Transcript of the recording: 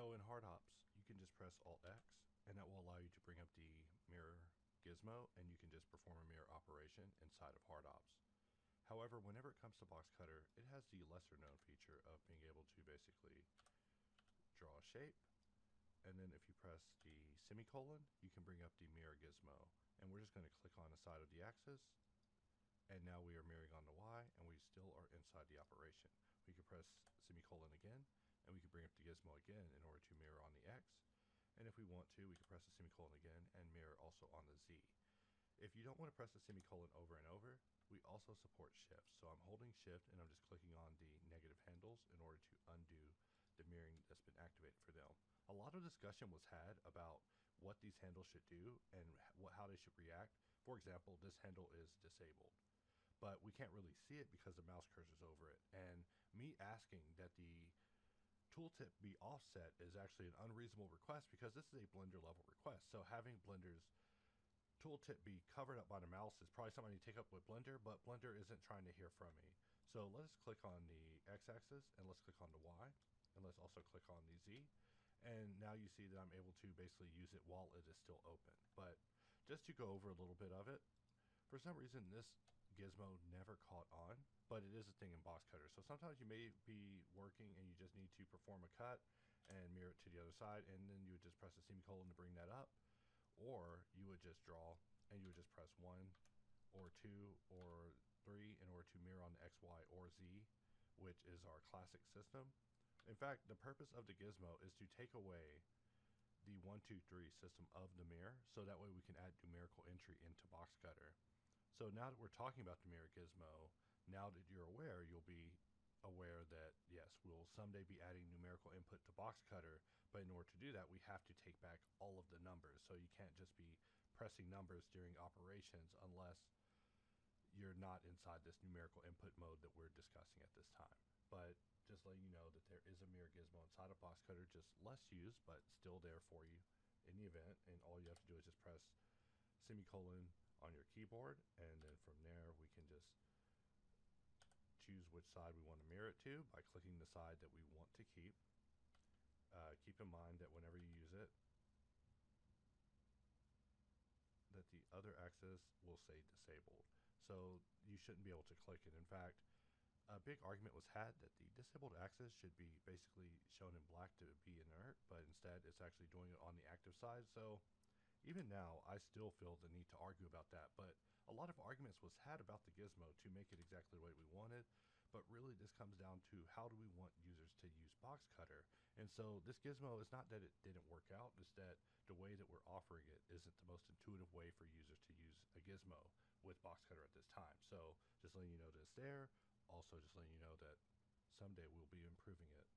So in HardOps, you can just press Alt X, and that will allow you to bring up the mirror gizmo, and you can just perform a mirror operation inside of HardOps. However, whenever it comes to Boxcutter, it has the lesser known feature of being able to basically draw a shape, and then if you press the semicolon, you can bring up the mirror gizmo. And we're just going to click on the side of the axis, and now we are mirroring on the Y, and we still are inside the operation. We can press semicolon again, and we can bring up the gizmo again in order to mirror on the X. And if we want to, we can press the semicolon again and mirror also on the Z. If you don't want to press the semicolon over and over, we also support shift. So I'm holding shift and I'm just clicking on the negative handles in order to undo the mirroring that's been activated for them. A lot of discussion was had about what these handles should do and how they should react. For example, this handle is disabled, but we can't really see it because the mouse cursor is over it. And me asking that the tooltip be offset is actually an unreasonable request because this is a Blender level request. So having Blender's tooltip be covered up by the mouse is probably something you take up with Blender, but Blender isn't trying to hear from me. So let's click on the X-axis and let's click on the Y, and let's also click on the Z. And now you see that I'm able to basically use it while it is still open. But just to go over a little bit of it, for some reason this gizmo never caught on, but it is a thing in Boxcutter. So sometimes you may be working and you just need to perform a cut and mirror it to the other side, and then you would just press a semicolon to bring that up, or you would just draw and you would just press 1 or 2 or 3 in order to mirror on the X, Y, or Z, which is our classic system. In fact, the purpose of the gizmo is to take away the 1, 2, 3 system of the mirror, so that way we can add numerical entry into Boxcutter. So now that we're talking about the mirror gizmo, now that you're aware, you'll be aware that yes, we'll someday be adding numerical input to Boxcutter, but in order to do that, we have to take back all of the numbers. So you can't just be pressing numbers during operations unless you're not inside this numerical input mode that we're discussing at this time. But just letting you know that there is a mirror gizmo inside of Boxcutter, just less used, but still there for you in the event. And all you have to do is just press semicolon on your keyboard, and then from there we can just choose which side we want to mirror it to by clicking the side that we want to keep. Keep in mind that whenever you use it, that the other axis will say disabled, so you shouldn't be able to click it. In fact, a big argument was had that the disabled axis should be basically shown in black to be inert, but instead it's actually doing it on the active side. So even now, I still feel the need to argue about that, but a lot of arguments was had about the gizmo to make it exactly the way we wanted, but really this comes down to how do we want users to use Boxcutter. And so this gizmo is not that it didn't work out, it's that the way that we're offering it isn't the most intuitive way for users to use a gizmo with Boxcutter at this time. So just letting you know that it's there, also just letting you know that someday we'll be improving it.